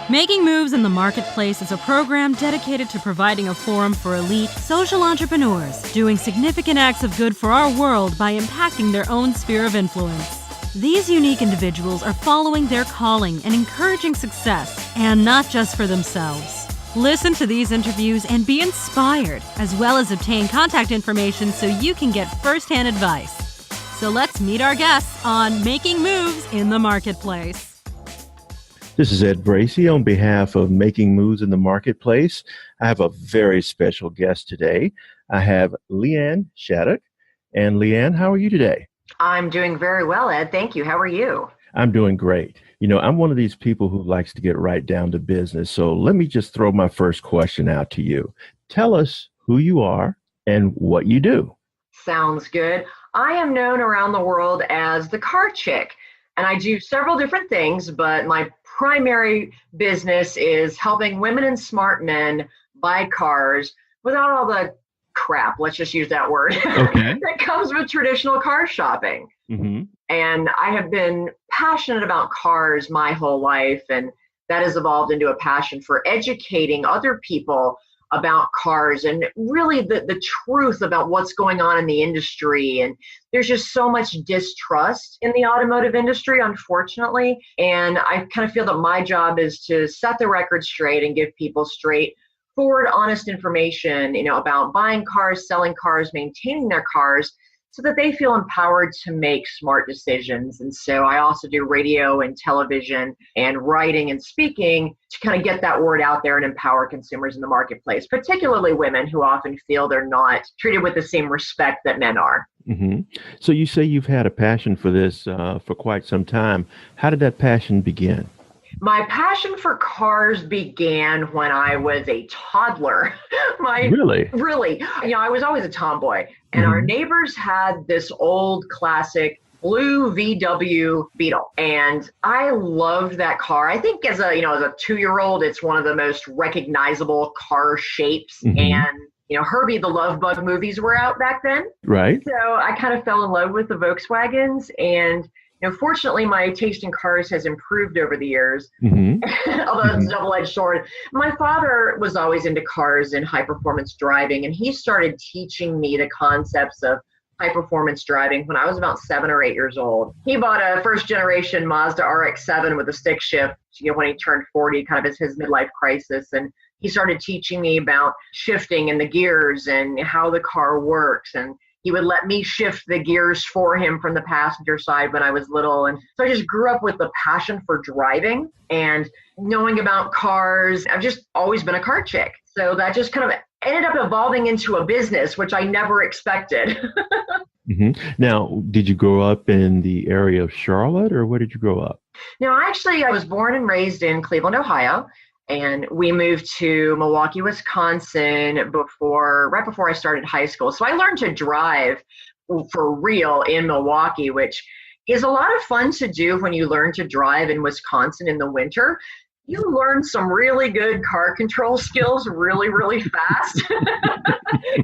Making Moves in the Marketplace is a program dedicated to providing a forum for elite social entrepreneurs doing significant acts of good for our world by impacting their own sphere of influence. These unique individuals are following their calling and encouraging success, and not just for themselves. Listen to these interviews and be inspired, as well as obtain contact information so you can get first-hand advice. So let's meet our guests on Making Moves in the Marketplace. This is Ed Bracey on behalf of Making Moves in the Marketplace. I have a very special guest today. I have LeeAnn Shattuck. And LeeAnn, how are you today? I'm doing very well, Ed. Thank you. How are you? I'm doing great. You know, I'm one of these people who likes to get right down to business. So let me just throw my first question out to you. Tell us who you are and what you do. Sounds good. I am known around the world as the car chick, and I do several different things, but my primary business is helping women and smart men buy cars without all the crap, let's just use that word, Okay. that comes with traditional car shopping. Mm-hmm. And I have been passionate about cars my whole life, and that has evolved into a passion for educating other people about cars and really the truth about what's going on in the industry. And there's just so much distrust in the automotive industry, unfortunately. And I kind of feel that my job is to set the record straight and give people straightforward, honest information, about buying cars, selling cars, maintaining their cars, so that they feel empowered to make smart decisions. And so I also do radio and television and writing and speaking to kind of get that word out there and empower consumers in the marketplace, particularly women who often feel they're not treated with the same respect that men are. Mm-hmm. So you say you've had a passion for this for quite some time. How did that passion begin? My passion for cars began when I was a toddler. Really? Really. I was always a tomboy. And our neighbors had this old classic blue VW Beetle. And I loved that car. I think as a 2-year-old, it's one of the most recognizable car shapes. Mm-hmm. And Herbie the Love Bug movies were out back then. Right. So I kind of fell in love with the Volkswagens, and fortunately, my taste in cars has improved over the years, although it's a double-edged sword. My father was always into cars and high-performance driving, and he started teaching me the concepts of high-performance driving when I was about 7 or 8 years old. He bought a first-generation Mazda RX-7 with a stick shift when he turned 40, kind of as his midlife crisis, and he started teaching me about shifting and the gears and how the car works, and he would let me shift the gears for him from the passenger side when I was little. And so I just grew up with the passion for driving and knowing about cars. I've just always been a car chick. So that just kind of ended up evolving into a business, which I never expected. Now, did you grow up in the area of Charlotte, or where did you grow up? No, actually, I was born and raised in Cleveland, Ohio. And we moved to Milwaukee, Wisconsin right before I started high school. So I learned to drive for real in Milwaukee, which is a lot of fun to do when you learn to drive in Wisconsin in the winter. You learn some really good car control skills really, really fast.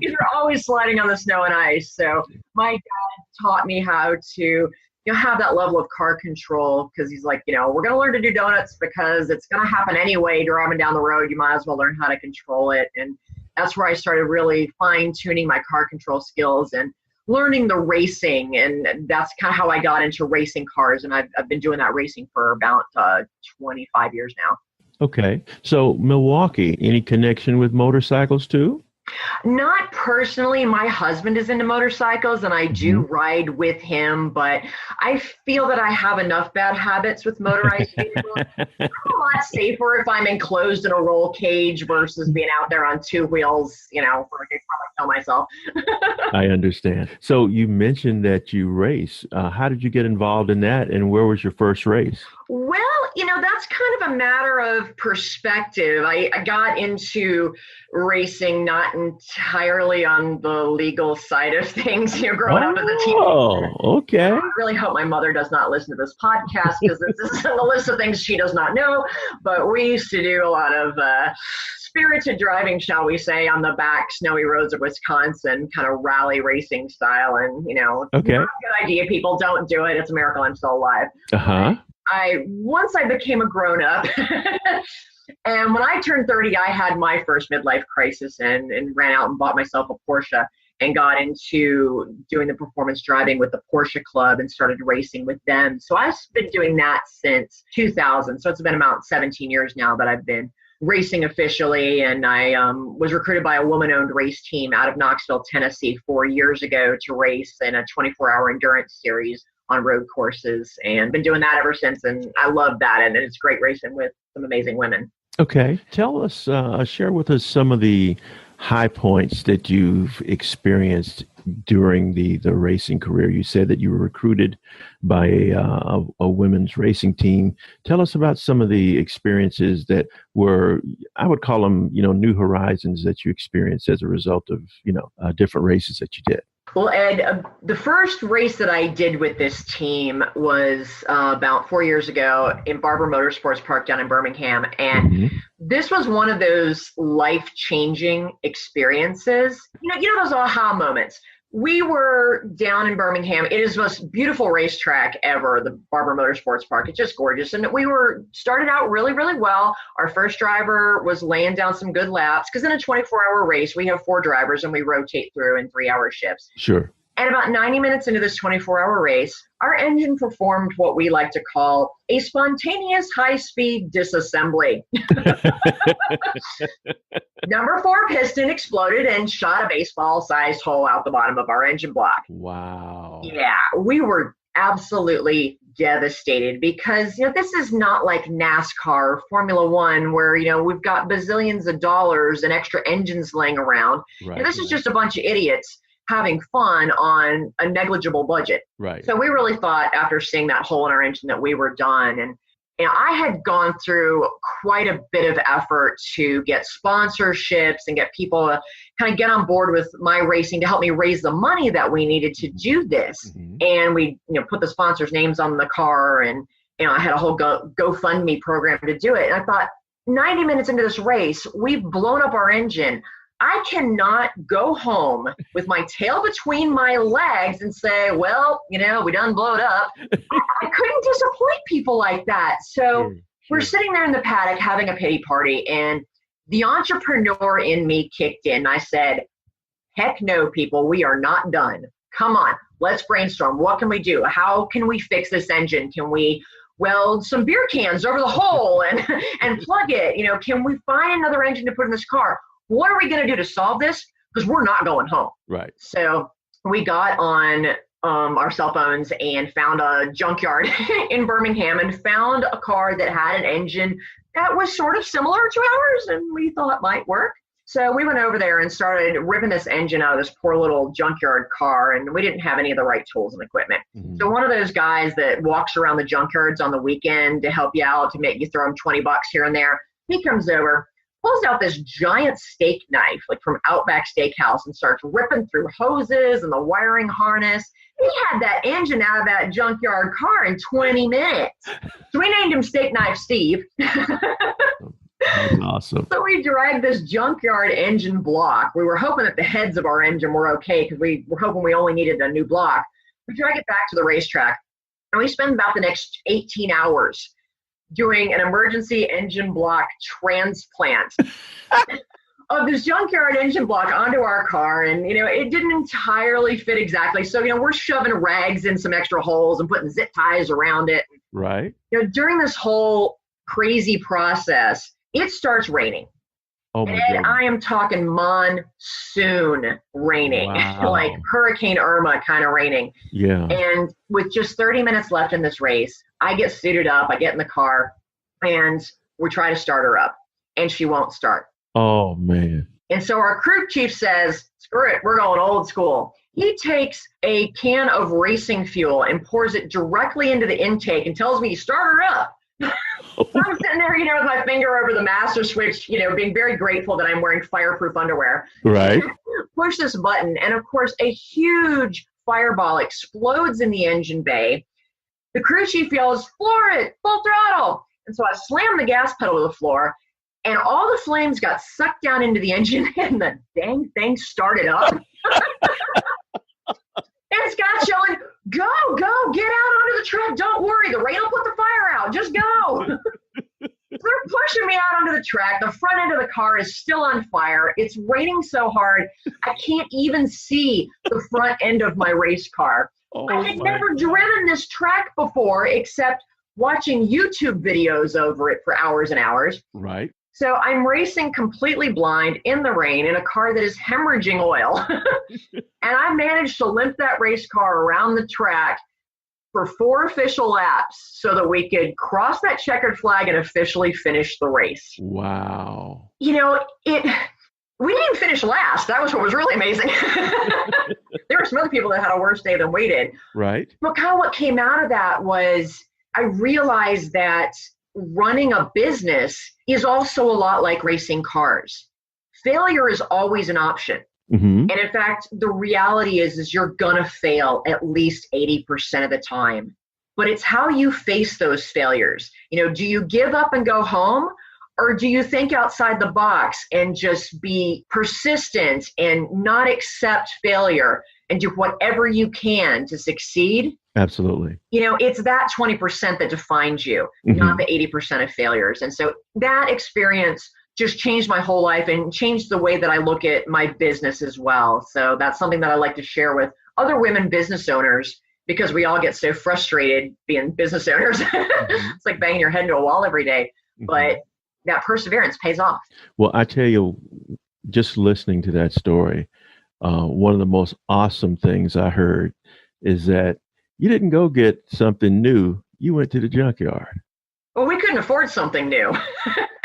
You're always sliding on the snow and ice. So my dad taught me how to have that level of car control, because he's like, we're going to learn to do donuts because it's going to happen anyway. Driving down the road, you might as well learn how to control it. And that's where I started really fine-tuning my car control skills and learning the racing. And that's kind of how I got into racing cars. And I've been doing that racing for about 25 years now. Okay. So Milwaukee, any connection with motorcycles too? Not personally. My husband is into motorcycles and I do ride with him, but I feel that I have enough bad habits with motorized vehicles. I'm a lot safer if I'm enclosed in a roll cage versus being out there on 2 wheels, where I could probably kill myself. I understand. So you mentioned that you race. How did you get involved in that, and where was your first race? Well, that's kind of a matter of perspective. I got into racing not entirely on the legal side of things, growing up as a teenager. Oh, okay. I really hope my mother does not listen to this podcast, because this is on the list of things she does not know. But we used to do a lot of spirited driving, shall we say, on the back snowy roads of Wisconsin, kind of rally racing style. And, okay. Not a good idea. People don't do it. It's a miracle I'm still alive. Uh-huh. Once I became a grown up, And when I turned 30, I had my first midlife crisis and ran out and bought myself a Porsche and got into doing the performance driving with the Porsche Club and started racing with them. So I've been doing that since 2000. So it's been about 17 years now that I've been racing officially. And I was recruited by a woman-owned race team out of Knoxville, Tennessee 4 years ago to race in a 24-hour endurance series on road courses, and been doing that ever since. And I love that. And it's great racing with some amazing women. Okay. Tell us, share with us some of the high points that you've experienced during the racing career. You said that you were recruited by a women's racing team. Tell us about some of the experiences that were, I would call them, new horizons that you experienced as a result of, different races that you did. Well, Ed, the first race that I did with this team was about 4 years ago in Barber Motorsports Park down in Birmingham. And this was one of those life-changing experiences. You know those aha moments. We were down in Birmingham. It is the most beautiful racetrack ever, the Barber Motorsports Park. It's just gorgeous. And we started out really, really well. Our first driver was laying down some good laps because in a 24-hour race, we have 4 drivers and we rotate through in 3-hour shifts. Sure. And about 90 minutes into this 24-hour race, our engine performed what we like to call a spontaneous high-speed disassembly. Number 4 piston exploded and shot a baseball-sized hole out the bottom of our engine block. Wow. Yeah, we were absolutely devastated because, this is not like NASCAR or Formula One where, we've got bazillions of dollars and extra engines laying around. Right, this is just a bunch of idiots having fun on a negligible budget. Right. So we really thought after seeing that hole in our engine that we were done. And I had gone through quite a bit of effort to get sponsorships and get people to kind of get on board with my racing to help me raise the money that we needed to do this. And we, put the sponsors' names on the car, and I had a whole GoFundMe program to do it. And I thought, 90 minutes into this race, we've blown up our engine. I cannot go home with my tail between my legs and say, well, we done blow it up. I couldn't disappoint people like that. So we're sitting there in the paddock having a pity party, and the entrepreneur in me kicked in. I said, heck no, people, we are not done. Come on, let's brainstorm. What can we do? How can we fix this engine? Can we weld some beer cans over the hole and plug it? Can we find another engine to put in this car? What are we going to do to solve this? Because we're not going home. Right. So we got on our cell phones and found a junkyard in Birmingham and found a car that had an engine that was sort of similar to ours, and we thought might work. So we went over there and started ripping this engine out of this poor little junkyard car, and we didn't have any of the right tools and equipment. So one of those guys that walks around the junkyards on the weekend to help you out, to make you throw him $20 here and there, he comes over, pulls out this giant steak knife, like from Outback Steakhouse, and starts ripping through hoses and the wiring harness. He had that engine out of that junkyard car in 20 minutes. So we named him Steak Knife Steve. That's awesome. So we dragged this junkyard engine block. We were hoping that the heads of our engine were okay because we were hoping we only needed a new block. We drag it back to the racetrack, and we spend about the next 18 hours doing an emergency engine block transplant of this junkyard engine block onto our car. And, it didn't entirely fit exactly. So, we're shoving rags in some extra holes and putting zip ties around it. Right. During this whole crazy process, it starts raining. Oh my and God. I am talking monsoon raining, Wow. like Hurricane Irma kind of raining. Yeah. And with just 30 minutes left in this race, I get suited up, I get in the car, and we try to start her up, and she won't start. Oh, man. And so our crew chief says, screw it, we're going old school. He takes a can of racing fuel and pours it directly into the intake and tells me, start her up. So I'm sitting there, with my finger over the master switch, being very grateful that I'm wearing fireproof underwear. Right. Push this button, and of course, a huge fireball explodes in the engine bay. The crew chief yells, floor it, full throttle. And so I slammed the gas pedal to the floor, and all the flames got sucked down into the engine, and the dang thing started up. And Scott's yelling, go, get out onto the track. Don't worry, the rain will put the fire out. Just go. So they're pushing me out onto the track. The front end of the car is still on fire. It's raining so hard, I can't even see the front end of my race car. Oh, I had never driven this track before except watching YouTube videos over it for hours and hours. Right. So I'm racing completely blind in the rain in a car that is hemorrhaging oil. And I managed to limp that race car around the track for 4 official laps so that we could cross that checkered flag and officially finish the race. Wow. You know, we didn't finish last. That was what was really amazing. There were some other people that had a worse day than we did. Right. But kind of what came out of that was I realized that running a business is also a lot like racing cars. Failure is always an option. Mm-hmm. And in fact, the reality is you're going to fail at least 80% of the time. But it's how you face those failures. You know, do you give up and go home? Or do you think outside the box and just be persistent and not accept failure and do whatever you can to succeed? Absolutely. You know, it's that 20% that defines you, not the 80% of failures. And so that experience just changed my whole life and changed the way that I look at my business as well. So that's something that I like to share with other women business owners because we all get so frustrated being business owners. It's like banging your head into a wall every day. But that perseverance pays off. Well, I tell you, just listening to that story, one of the most awesome things I heard is that you didn't go get something new. You went to the junkyard. Well, we couldn't afford something new.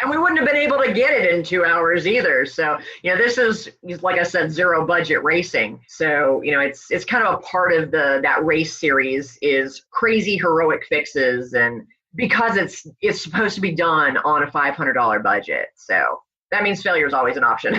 And we wouldn't have been able to get it in 2 hours either. So, you know, this is, like I said, zero budget racing. So, you know, it's kind of a part of that race series is crazy heroic fixes, and because it's supposed to be done on a $500 budget. So that means failure is always an option.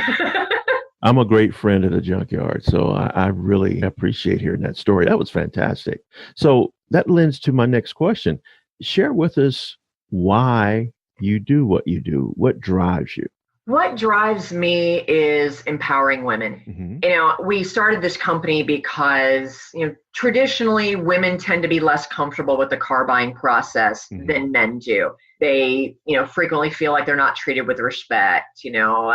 I'm a great friend of the junkyard, so I really appreciate hearing that story. That was fantastic. So that lends to my next question. Share with us why you do what you do. What drives you? What drives me is empowering women. You know, we started this company because, you know, traditionally women tend to be less comfortable with the car buying process than men do. They, you know, frequently feel like they're not treated with respect. You know,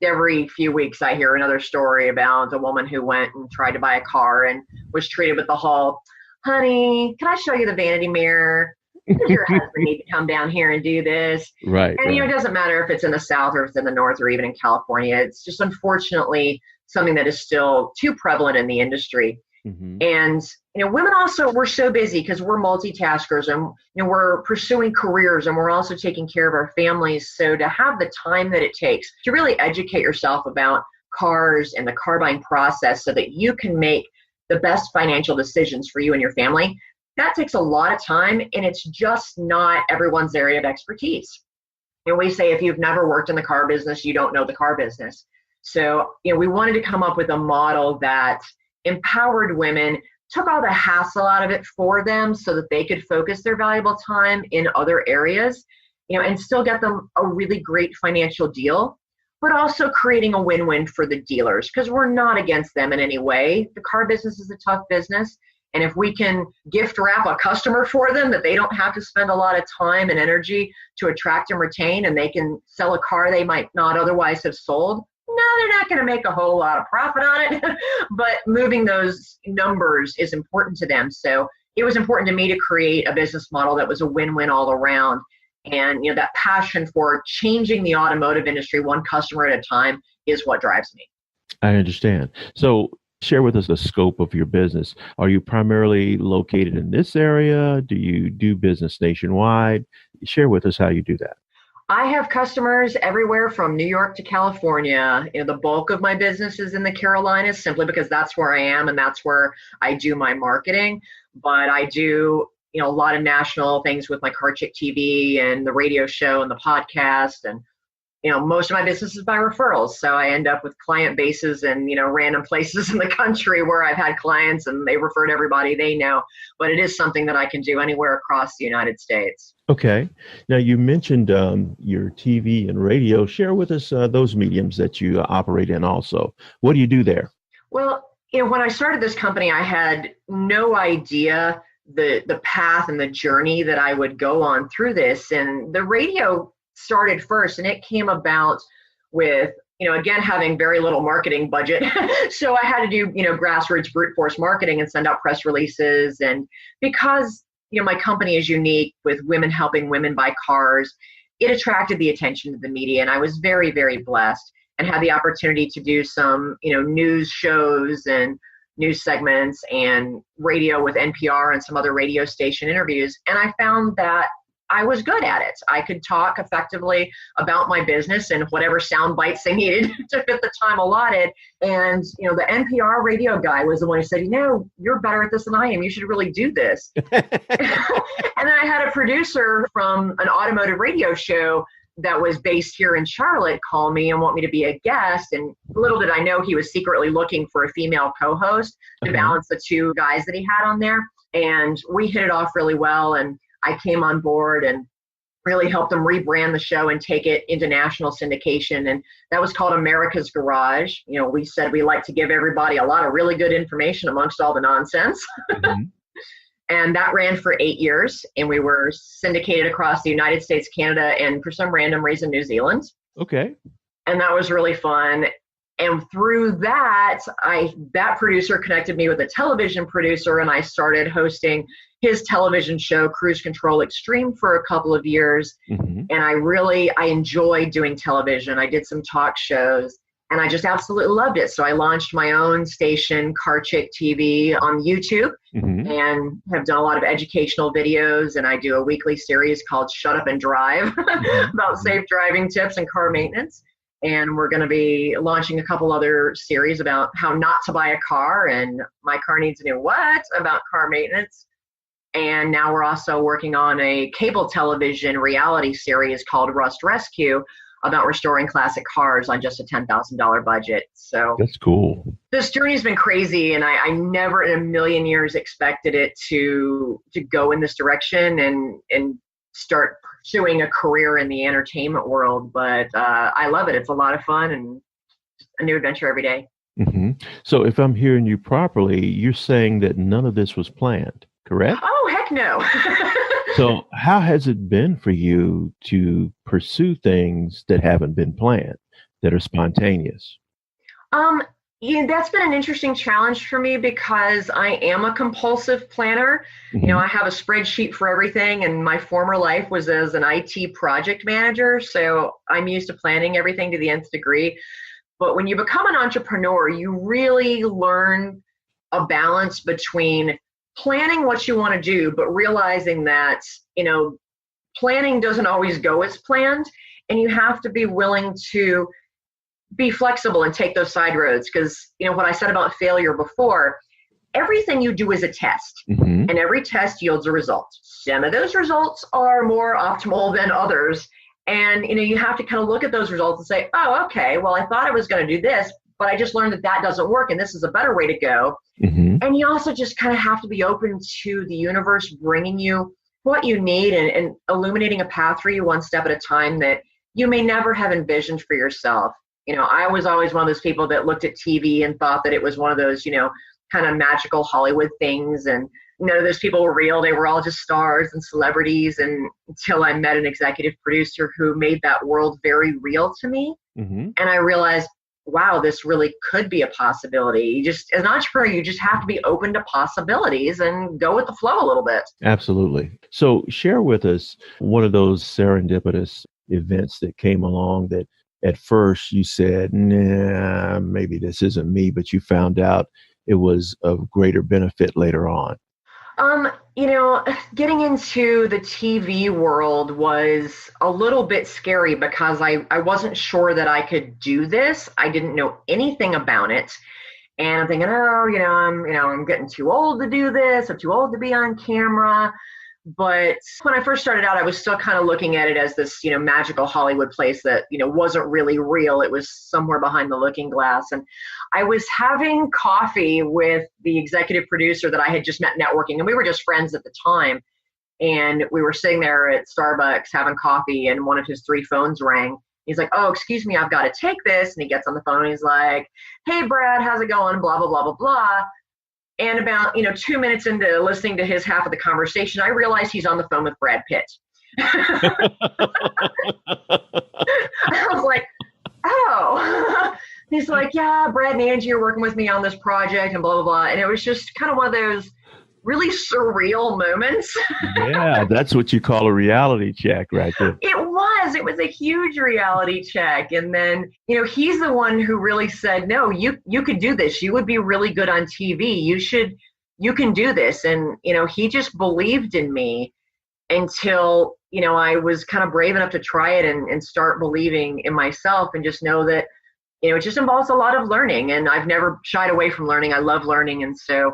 every few weeks I hear another story about a woman who went and tried to buy a car and was treated with the whole, honey, can I show you the vanity mirror? Does your husband need to come down here and do this? Right. And, you know, it doesn't matter if it's in the South or if it's in the North or even in California. It's just unfortunately something that is still too prevalent in the industry. And, you know, women also, we're so busy because we're multitaskers and, you know, we're pursuing careers and we're also taking care of our families. So to have the time that it takes to really educate yourself about cars and the car buying process so that you can make the best financial decisions for you and your family, that takes a lot of time, and it's just not everyone's area of expertise. You know, we say if you've never worked in the car business, you don't know the car business. So, you know, we wanted to come up with a model that empowered women, took all the hassle out of it for them so that they could focus their valuable time in other areas, you know, and still get them a really great financial deal, but also creating a win-win for the dealers because we're not against them in any way. The car business is a tough business. And if we can gift wrap a customer for them that they don't have to spend a lot of time and energy to attract and retain, and they can sell a car they might not otherwise have sold, no, they're not going to make a whole lot of profit on it. But moving those numbers is important to them. So it was important to me to create a business model that was a win-win all around. And, you know, that passion for changing the automotive industry one customer at a time is what drives me. I understand. So share with us the scope of your business. Are you primarily located in this area? Do you do business nationwide? Share with us how you do that. I have customers everywhere from New York to California. You know, the bulk of my business is in the Carolinas simply because that's where I am and that's where I do my marketing. But I do, you know, a lot of national things with my Car Chick TV and the radio show and the podcast, and you know, most of my business is by referrals. So I end up with client bases and, you know, random places in the country where I've had clients and they refer to everybody they know. But it is something that I can do anywhere across the United States. Okay. Now, you mentioned your TV and radio. Share with us those mediums that you operate in also. What do you do there? Well, you know, when I started this company, I had no idea the path and the journey that I would go on through this. And the radio started first, and it came about with, again, having very little marketing budget. So I had to do, grassroots brute force marketing and send out press releases. And because, my company is unique with women helping women buy cars, it attracted the attention of the media. And I was very, very blessed and had the opportunity to do some, news shows and news segments and radio with NPR and some other radio station interviews. And I found that I was good at it. I could talk effectively about my business and whatever sound bites they needed to fit the time allotted. And, the NPR radio guy was the one who said, you're better at this than I am. You should really do this. And then I had a producer from an automotive radio show that was based here in Charlotte call me and want me to be a guest. And little did I know he was secretly looking for a female co-host to balance the two guys that he had on there. And we hit it off really well. And I came on board and really helped them rebrand the show and take it into national syndication. And that was called America's Garage. We said we like to give everybody a lot of really good information amongst all the nonsense. Mm-hmm. And that ran for 8 years, and we were syndicated across the United States, Canada, and for some random reason, New Zealand. Okay. And that was really fun. And through that, that producer connected me with a television producer, and I started hosting his television show, Cruise Control Extreme, for a couple of years. Mm-hmm. And I enjoyed doing television. I did some talk shows, and I just absolutely loved it. So I launched my own station, Car Chick TV, on YouTube, mm-hmm. and have done a lot of educational videos. And I do a weekly series called Shut Up and Drive mm-hmm. about safe driving tips and car maintenance. And we're going to be launching a couple other series about how not to buy a car and my car needs a new what about car maintenance. And now we're also working on a cable television reality series called Rust Rescue about restoring classic cars on just a $10,000 budget. So that's cool. This journey has been crazy, and I never in a million years expected it to go in this direction and start pursuing a career in the entertainment world. But I love it. It's a lot of fun and a new adventure every day. Mm-hmm. So if I'm hearing you properly, you're saying that none of this was planned, correct? Oh, heck no. So how has it been for you to pursue things that haven't been planned, that are spontaneous? That's been an interesting challenge for me because I am a compulsive planner. Mm-hmm. I have a spreadsheet for everything, and my former life was as an IT project manager. So I'm used to planning everything to the nth degree. But when you become an entrepreneur, you really learn a balance between planning what you want to do, but realizing that, planning doesn't always go as planned, and you have to be willing to be flexible and take those side roads. Because, what I said about failure before, everything you do is a test, mm-hmm. and every test yields a result. Some of those results are more optimal than others. And, you have to kind of look at those results and say, oh, okay, well, I thought I was going to do this, but I just learned that doesn't work, and this is a better way to go. Mm-hmm. And you also just kind of have to be open to the universe bringing you what you need and illuminating a path for you one step at a time that you may never have envisioned for yourself. I was always one of those people that looked at TV and thought that it was one of those, kind of magical Hollywood things. And none of those people were real. They were all just stars and celebrities. And until I met an executive producer who made that world very real to me. Mm-hmm. And I realized, wow, this really could be a possibility. As an entrepreneur, you just have to be open to possibilities and go with the flow a little bit. Absolutely. So share with us one of those serendipitous events that came along that at first you said, nah, maybe this isn't me, but you found out it was of greater benefit later on. Getting into the TV world was a little bit scary because I wasn't sure that I could do this. I didn't know anything about it. And I'm thinking, I'm getting too old to do this. I'm too old to be on camera. But when I first started out, I was still kind of looking at it as this, magical Hollywood place that, wasn't really real. It was somewhere behind the looking glass. And I was having coffee with the executive producer that I had just met networking, and we were just friends at the time. And we were sitting there at Starbucks having coffee, and one of his 3 phones rang. He's like, oh, excuse me, I've got to take this. And he gets on the phone and he's like, hey, Brad, how's it going? Blah, blah, blah, blah, blah. And about, 2 minutes into listening to his half of the conversation, I realized he's on the phone with Brad Pitt. I was like, oh. He's like, yeah, Brad and Angie are working with me on this project and blah, blah, blah. And it was just kind of one of those really surreal moments. Yeah, that's what you call a reality check right there. It was a huge reality check. And then, he's the one who really said, no, you could do this. You would be really good on TV. You can do this. And, he just believed in me until, I was kind of brave enough to try it and start believing in myself and just know that, it just involves a lot of learning, and I've never shied away from learning. I love learning. And so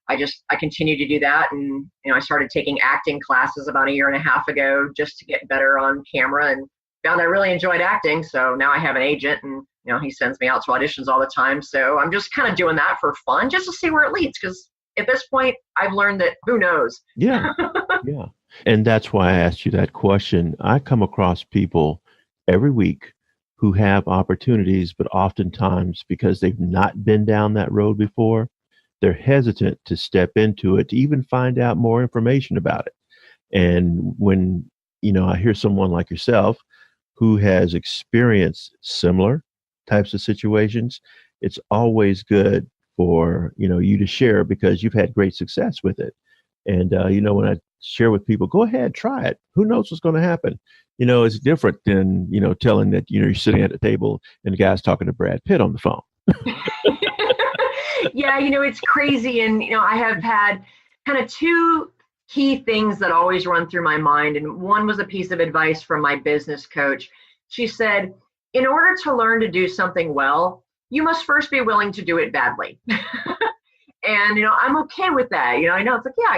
I continue to do that. And, I started taking acting classes about 1.5 years ago just to get better on camera, and found I really enjoyed acting. So now I have an agent, and, he sends me out to auditions all the time. So I'm just kind of doing that for fun, just to see where it leads. Because at this point I've learned that who knows? Yeah. Yeah. And that's why I asked you that question. I come across people every week who have opportunities, but oftentimes because they've not been down that road before, they're hesitant to step into it, to even find out more information about it. And when, I hear someone like yourself who has experienced similar types of situations, it's always good for, you to share, because you've had great success with it. And, when I share with people, go ahead, try it. Who knows what's going to happen? It's different than, telling that, you're sitting at a table and the guy's talking to Brad Pitt on the phone. Yeah, it's crazy. And, I have had kind of two key things that always run through my mind. And one was a piece of advice from my business coach. She said, in order to learn to do something well, you must first be willing to do it badly. And, I'm okay with that. I know it's like, yeah,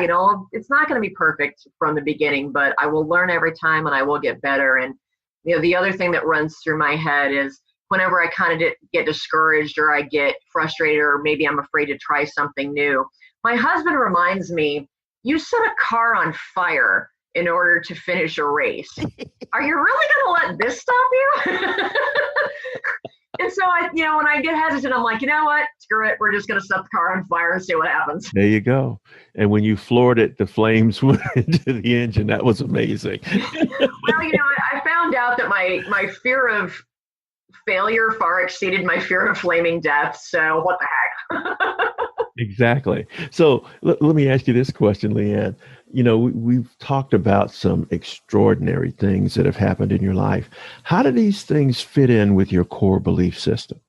it's not going to be perfect from the beginning, but I will learn every time and I will get better. And, the other thing that runs through my head is whenever I kind of get discouraged or I get frustrated or maybe I'm afraid to try something new, my husband reminds me, you set a car on fire in order to finish a race. Are you really going to let this stop you? And so when I get hesitant, I'm like, you know what? Screw it. We're just going to set the car on fire and see what happens. There you go. And when you floored it, the flames went into the engine. That was amazing. Well, I found out that my fear of failure far exceeded my fear of flaming death. So what the heck? Exactly. So let me ask you this question, LeeAnn. We've talked about some extraordinary things that have happened in your life. How do these things fit in with your core belief system?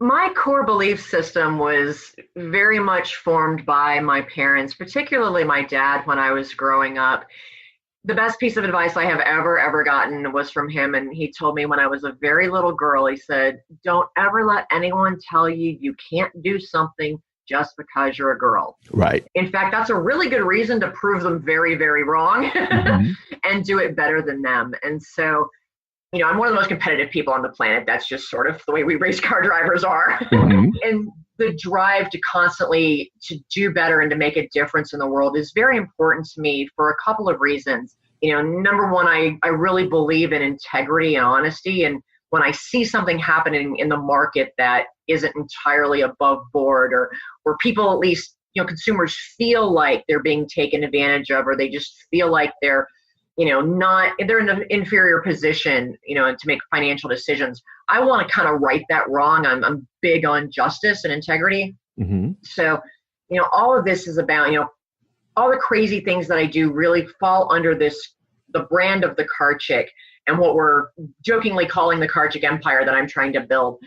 My core belief system was very much formed by my parents, particularly my dad when I was growing up. The best piece of advice I have ever gotten was from him. And he told me when I was a very little girl, he said, don't ever let anyone tell you you can't do something just because you're a girl. Right. In fact, that's a really good reason to prove them very, very wrong and do it better than them. And so, I'm one of the most competitive people on the planet. That's just sort of the way we race car drivers are. And the drive to constantly to do better and to make a difference in the world is very important to me for a couple of reasons. Number one, I really believe in integrity and honesty. And when I see something happening in the market that isn't entirely above board, or people, at least, consumers feel like they're being taken advantage of, or they just feel like they're, they're in an inferior position, to make financial decisions. I want to kind of right that wrong. I'm big on justice and integrity. So, all of this is about, all the crazy things that I do really fall under the brand of the Car Chick and what we're jokingly calling the Car Chick empire that I'm trying to build.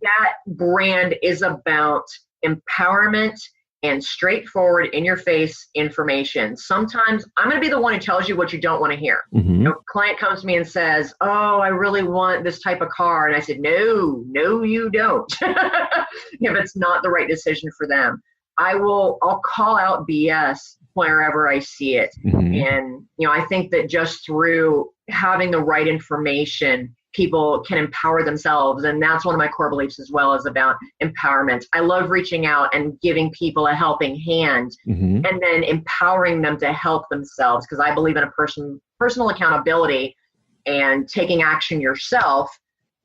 That brand is about empowerment and straightforward, in-your-face information. Sometimes I'm going to be the one who tells you what you don't want to hear. A client comes to me and says, oh, I really want this type of car. And I said, no, you don't. If it's not the right decision for them. I'll call out BS wherever I see it. And, I think that just through having the right information, people can empower themselves. And that's one of my core beliefs as well, is about empowerment. I love reaching out and giving people a helping hand and then empowering them to help themselves, because I believe in a personal accountability and taking action yourself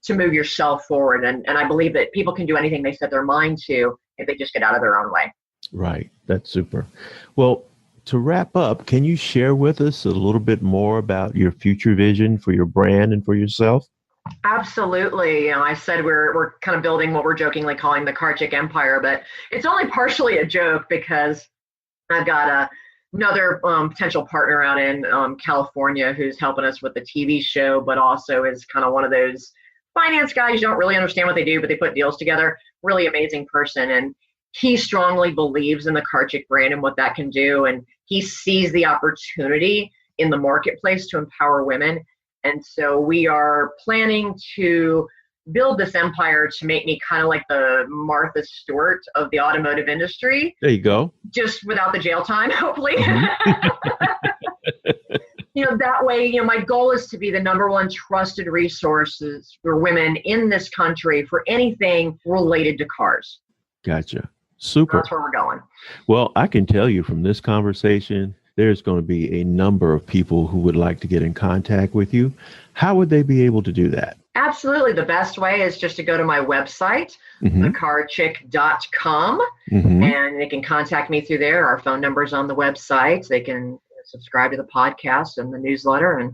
to move yourself forward. And I believe that people can do anything they set their mind to if they just get out of their own way. Right. That's super. Well, to wrap up, can you share with us a little bit more about your future vision for your brand and for yourself? Absolutely. I said we're kind of building what we're jokingly calling the Car Chick Empire, but it's only partially a joke because I've got another potential partner out in California who's helping us with the TV show, but also is kind of one of those finance guys. You don't really understand what they do, but they put deals together. Really amazing person. And he strongly believes in the Car Chick brand and what that can do. And he sees the opportunity in the marketplace to empower women. And so we are planning to build this empire to make me kind of like the Martha Stewart of the automotive industry. There you go. Just without the jail time, hopefully. Mm-hmm. That way, my goal is to be the number one trusted resources for women in this country for anything related to cars. Gotcha. Super. That's where we're going. Well, I can tell you from this conversation, there's going to be a number of people who would like to get in contact with you. How would they be able to do that? Absolutely. The best way is just to go to my website, thecarchick.com, and they can contact me through there. Our phone number is on the website. They can subscribe to the podcast and the newsletter, and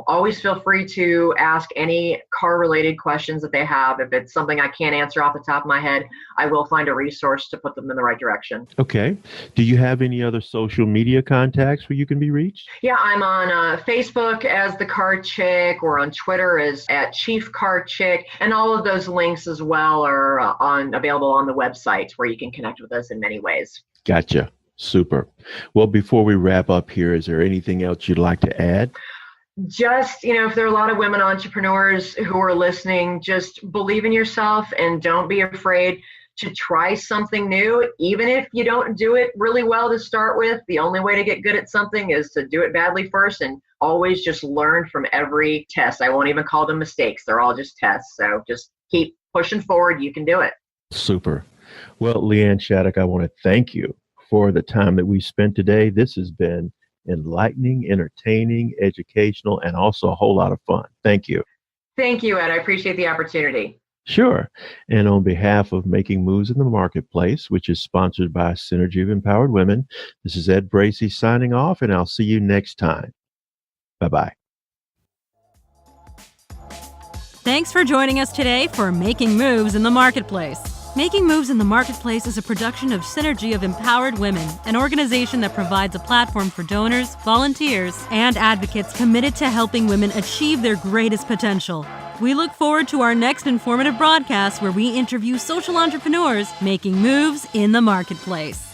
always feel free to ask any car-related questions that they have. If it's something I can't answer off the top of my head, I will find a resource to put them in the right direction. Okay. Do you have any other social media contacts where you can be reached? Yeah, I'm on Facebook as the Car Chick, or on Twitter as @Chief Car Chick, and all of those links as well are available on the website where you can connect with us in many ways. Gotcha. Super. Well, before we wrap up here, is there anything else you'd like to add? Just, if there are a lot of women entrepreneurs who are listening, just believe in yourself and don't be afraid to try something new. Even if you don't do it really well to start with, the only way to get good at something is to do it badly first, and always just learn from every test. I won't even call them mistakes. They're all just tests. So just keep pushing forward. You can do it. Super. Well, LeeAnn Shattuck, I want to thank you for the time that we spent today. This has been enlightening, entertaining, educational, and also a whole lot of fun. Thank you. Thank you, Ed. I appreciate the opportunity. Sure. And on behalf of Making Moves in the Marketplace, which is sponsored by Synergy of Empowered Women, this is Ed Bracey signing off, and I'll see you next time. Bye-bye. Thanks for joining us today for Making Moves in the Marketplace. Making Moves in the Marketplace is a production of Synergy of Empowered Women, an organization that provides a platform for donors, volunteers, and advocates committed to helping women achieve their greatest potential. We look forward to our next informative broadcast where we interview social entrepreneurs making moves in the marketplace.